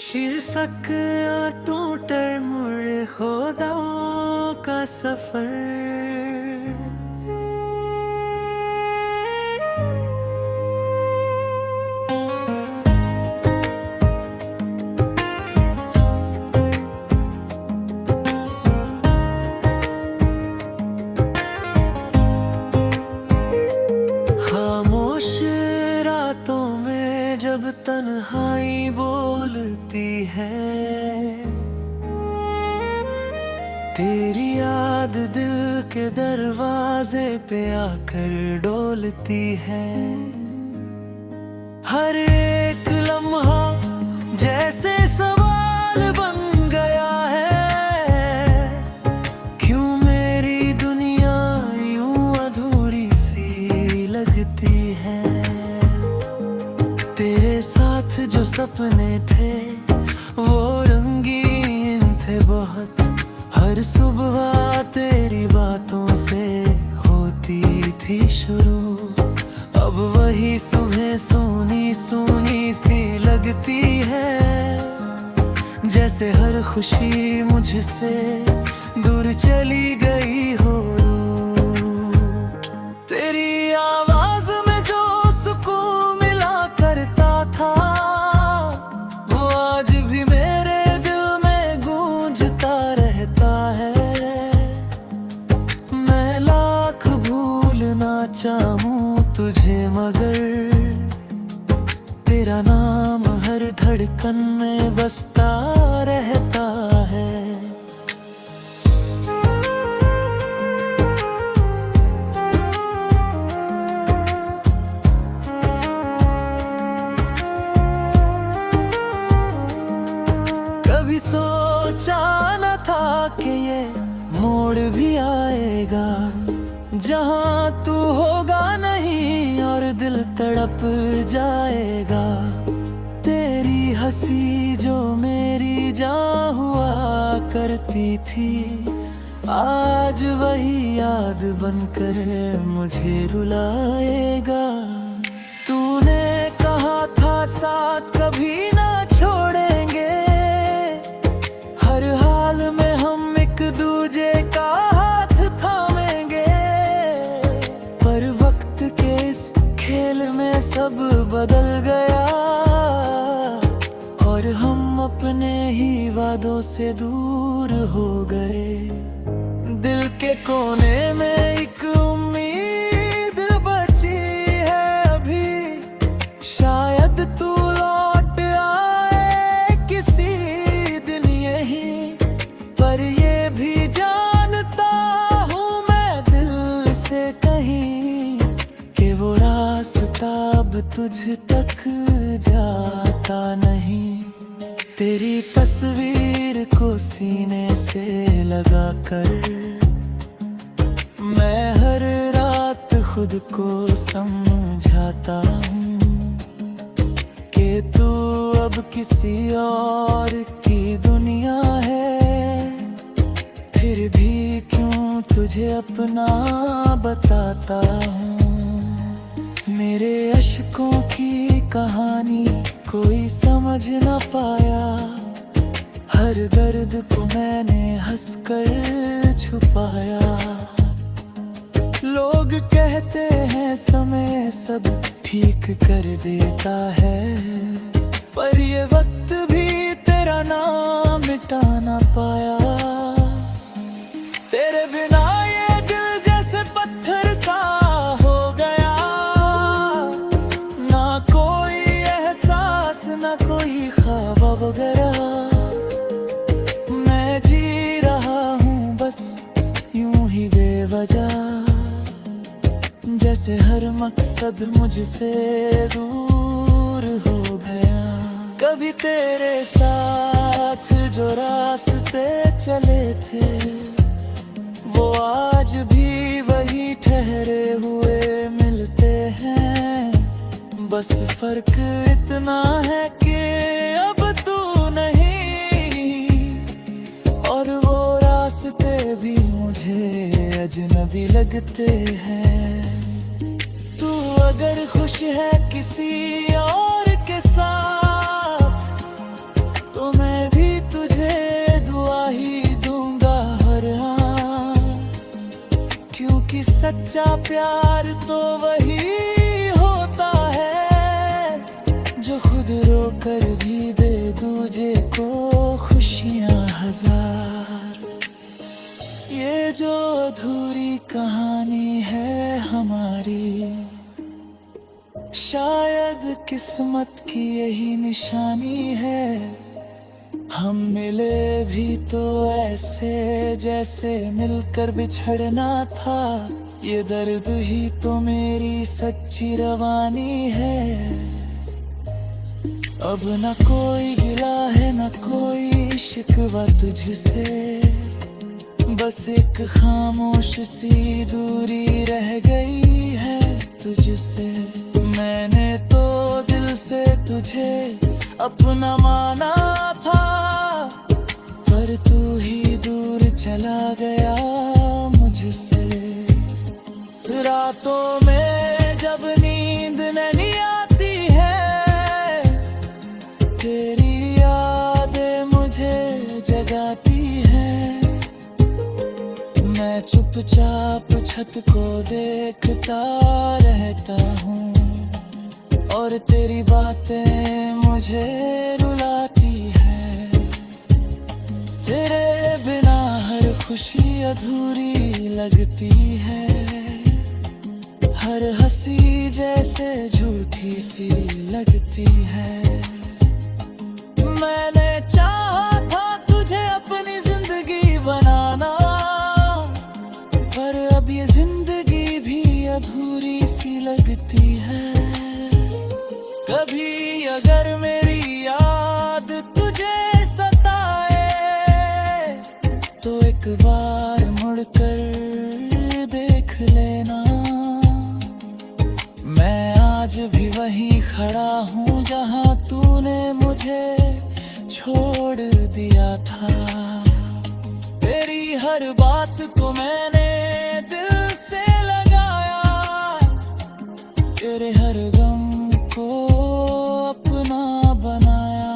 शीर्षक टूटर मुड़ खुदा का सफर। खामोश रातों में जब तन्हाई बोलती है, तेरी याद दिल के दरवाजे पे आकर डोलती है। हर एक लम्हा जैसे सवाल बन गया है, क्यों मेरी दुनिया यूं अधूरी सी लगती है। तेरे साथ जो सपने थे वो रंगीन थे बहुत, हर सुबह तेरी बातों से होती थी शुरू। अब वही सुबह सोनी सोनी सी लगती है, जैसे हर खुशी मुझसे दूर चली गई हो। तेरी आवाज में जो सुकून मिला करता था, वो आज भी मेरे दिल में गूंजता रहता है। मैं लाख भूलना चाहूं तुझे, मगर तेरा नाम हर धड़कन में बसता रहता है। कभी सोचा न था कि ये मोड़ भी आएगा, जहाँ तू होगा नहीं और दिल तड़प जाएगा। तेरी हंसी जो मेरी जान हुआ करती थी, आज वही याद बनकर मुझे रुलाएगा। तूने कहा था साथ कभी ना छोड़ेंगे, हर हाल में हम एक दूजे का हाथ थामेंगे। पर वक्त के इस खेल में सब बदल गया, और हम अपने ही वादों से दूर हो गए। दिल के कोने में एक उम्मीद बची है अभी, शायद तू लौट आए किसी दिन यही। पर ये भी जानता हूँ मैं दिल से कहीं, कि वो रास्ता अब तुझ तक जाता नहीं। तेरी तस्वीर को सीने से लगा कर मैं हर रात खुद को समझाता हूँ, कि तू अब किसी और की दुनिया है। फिर भी क्यों तुझे अपना बताता हूँ। मेरे अश्कों की कहानी कोई समझ न पाया, हर दर्द को मैंने हंसकर छुपाया। लोग कहते हैं समय सब ठीक कर देता है, पर ये वक्त भी तेरा नाम मिटा ना पाया। तेरे बिना ये दिल जैसे पत्थर सा हो गया, ना कोई एहसास ना कोई ख्वाब वगैरह। मैं जी रहा हूँ बस यूं ही बेवजह, जैसे हर मकसद मुझसे दूर हो गया। कभी तेरे साथ जो रास्ते चले थे, वो आज भी वही ठहरे हुए मिलते हैं। बस फर्क इतना है कि अब तू नहीं, और वो रास्ते भी मुझे अजनबी लगते हैं। तू अगर खुश है किसी और के साथ, सच्चा प्यार तो वही होता है जो खुद रोकर भी दे दूजे को खुशियां हजार। ये जो अधूरी कहानी है हमारी, शायद किस्मत की यही निशानी है। हम मिले भी तो ऐसे जैसे मिलकर बिछड़ना था। ये दर्द ही तो मेरी सच्ची रवानी है। अब न कोई गिला है न कोई शिकवा तुझसे, बस एक खामोश सी दूरी रह गई है तुझसे। मैंने तो दिल से तुझे अपना माना था, पर तू ही दूर चला गया मुझसे। रातों में जब नींद नहीं आती है, तेरी यादें मुझे जगाती है। मैं चुपचाप छत को देखता रहता हूँ, और तेरी बातें मुझे रुलाती है। तेरे बिना हर खुशी अधूरी लगती है, हर हंसी जैसे झूठी सी लगती है। मैंने चाहा था तुझे अपनी जिंदगी बनाना, पर अब ये जिंदगी भी अधूरी सी लगती है। कभी अगर मेरी याद तुझे सताए, तो एक बार मुड़कर देख लेना। मैं आज भी वहीं खड़ा हूँ जहाँ तूने मुझे छोड़ दिया था। तेरी हर बात को मैंने दिल से लगाया, तेरे हर गम को अपना बनाया,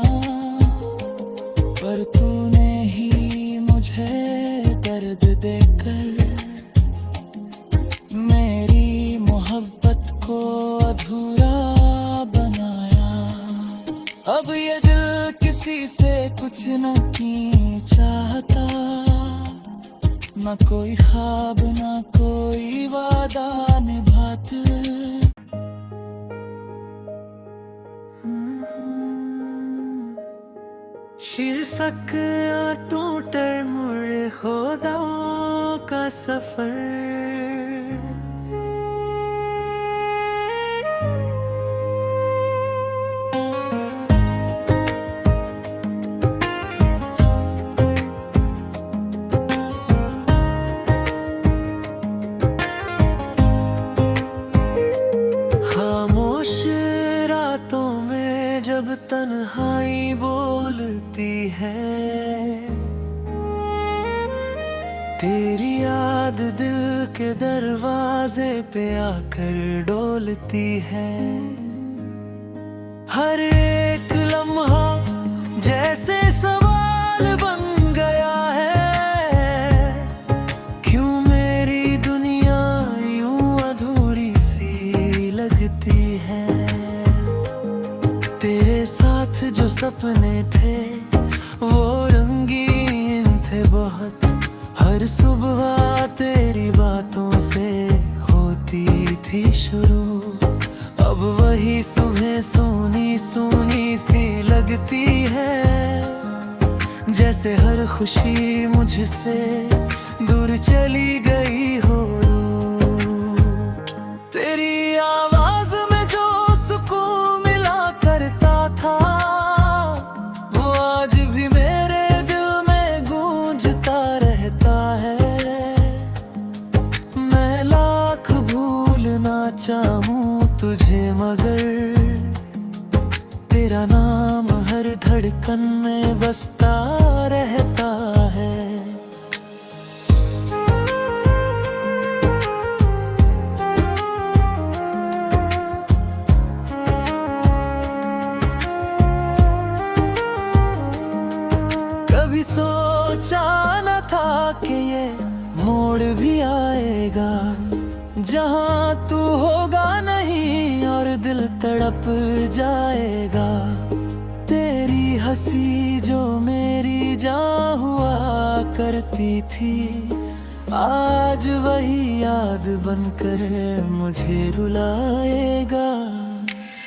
पर तूने ही मुझे दर्द देकर मेरी मोहब्बत को अधूरा बनाया। अब ये दिल किसी से कुछ नहीं चाहता, न कोई ख्वाब न कोई वादा निभाते। शीर्षक टूटर मुड़ खुदा का सफर। खामोश रातों में जब तन्हाई बोलती है, तेरी याद दिल के दरवाजे पे आकर डोलती है। हर एक लम्हा जैसे सवाल बन गया है, क्यों मेरी दुनिया यूं अधूरी सी लगती है। तेरे साथ जो सपने थे वो रंगीन थे बहुत, हर सुबह तेरी बातों से होती थी शुरू। अब वही सुबह सूनी सूनी सी लगती है, जैसे हर खुशी मुझसे दूर चली गई हो। तेरी आवाज में जो सुकून मिला करता था, वो आज भी मेरे दिल में गूंजता रहता है। मैं लाख भूलना चाहूं तुझे, मगर तेरा नाम हर धड़कन में बसता रहता है। कभी सोचा न था कि ये मोड़ भी आएगा, तड़प जाएगा। तेरी हंसी जो मेरी जान हुआ करती थी, आज वही याद बनकर मुझे रुलाएगा।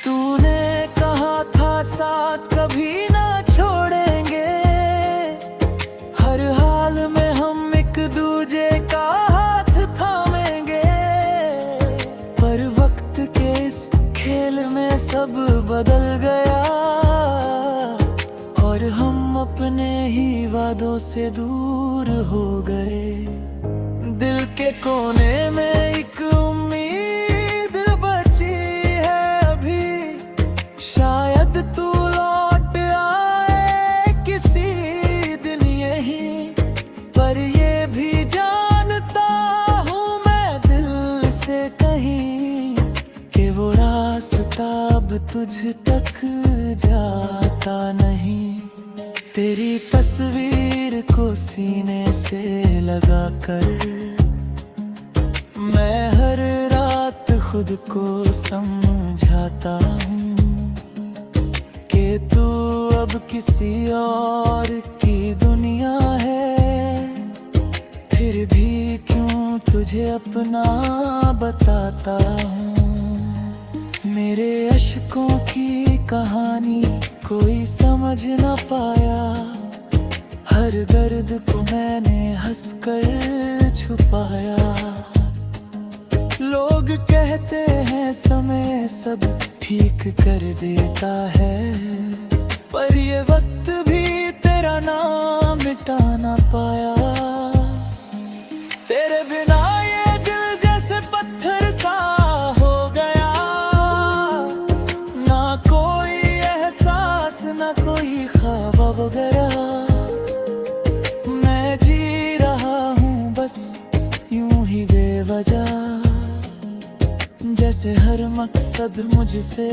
तूने कहा था साथ कभी ना छोड़ेंगे, हर हाल में हम एक दूजे का हाथ थामेंगे। पर वक्त के इस खेल में सब बदल गया, और हम अपने ही वादों से दूर हो गए। दिल के कोने में एक उम्मीद बची है अभी, शायद तू लौट आए किसी दिन यही। पर ये भी जानता हूँ मैं दिल से कहीं, कि वो रास्ता अब तुझ तक जाता नहीं। तेरी तस्वीर को सीने से लगा कर मैं हर रात खुद को समझाता हूँ, कि तू अब किसी और की दुनिया है। फिर भी क्यों तुझे अपना बताता हूँ। मेरे अश्कों की कहानी कोई समझ न पाया, हर दर्द को मैंने हंसकर छुपाया। लोग कहते हैं समय सब ठीक कर देता है, पर ये वक्त भी तेरा नाम मिटा ना पाया। तेरे बिना ये दिल जैसे पत्थर सा हो गया, ना कोई एहसास ना कोई ख्वाब वगैरह। मैं जी रहा हूँ बस यूं ही बेवजह, जैसे हर मकसद मुझसे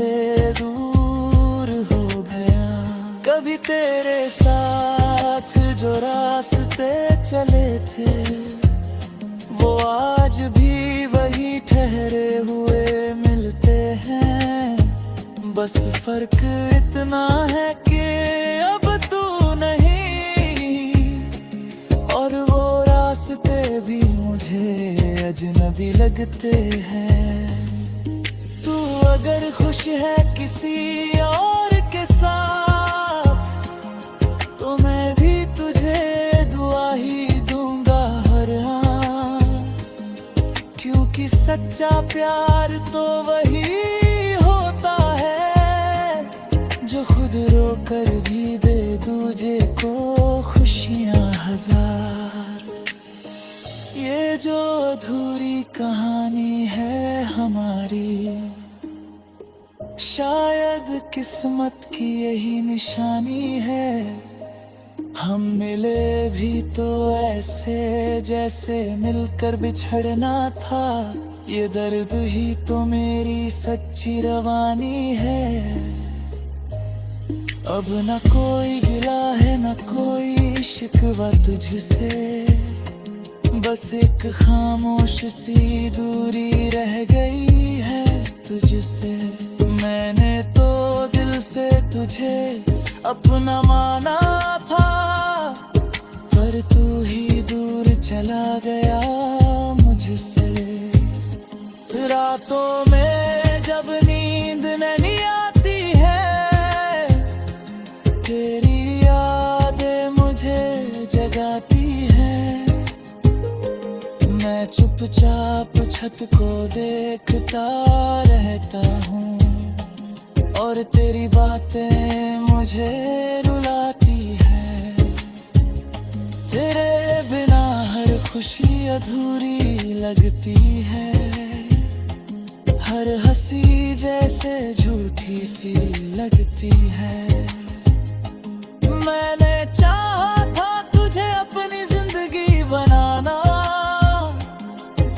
दूर हो गया। कभी तेरे साथ जो रास्ते चले थे, वो आज भी वही ठहरे हुए मिलते हैं। बस फर्क इतना है कि अब तू नहीं, और वो रास्ते भी मुझे अजनबी लगते हैं। तू अगर खुश है किसी और के साथ, तो मैं भी तुझे दुआ ही दूंगा हर हाल। क्योंकि सच्चा प्यार तो वही होता है, जो खुद रोकर भी दे दूजे को खुशियां हजार। ये जो अधूरी कहानी है हमारी, शायद किस्मत की यही निशानी है। हम मिले भी तो ऐसे जैसे मिलकर बिछड़ना था, ये दर्द ही तो मेरी सच्ची रवानी है। अब न कोई गिला है न कोई शिकवा तुझसे, बस एक खामोश सी दूरी रह गई है तुझसे। मैंने तो दिल से तुझे अपना माना था, पर तू ही दूर चला गया मुझसे। रातों में जब नींद नहीं आती है, तेरी यादें मुझे जगाती है। मैं चुपचाप छत को देखता रहता हूँ, और तेरी बातें मुझे रुलाती है। तेरे बिना हर खुशी अधूरी लगती है, हर हंसी जैसे झूठी सी लगती है। मैंने चाहा था तुझे अपनी जिंदगी बनाना,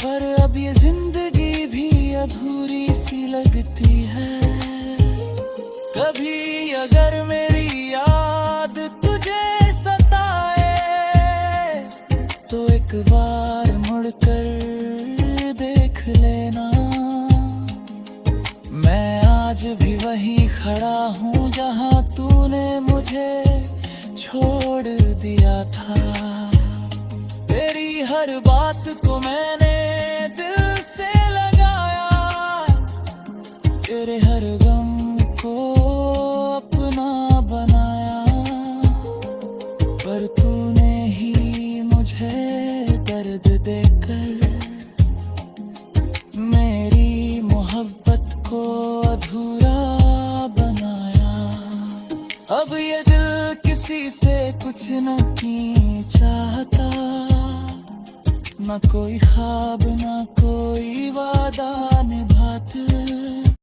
पर अब ये जिंदगी भी अधूरी सी लगती है। कभी अगर मेरी याद तुझे सताए, तो एक बार मुड़कर देख लेना। मैं आज भी वहीं खड़ा हूँ जहाँ तूने मुझे छोड़ दिया था। तेरी हर बात को मैंने दिल से लगाया, तेरे हर गम को अपना बनाया, पर तूने ही मुझे दर्द देकर मेरी मोहब्बत को अधूरा बनाया। अब ये दिल किसी से कुछ नहीं चाहता, ना कोई ख्वाब ना कोई वादा निभाते।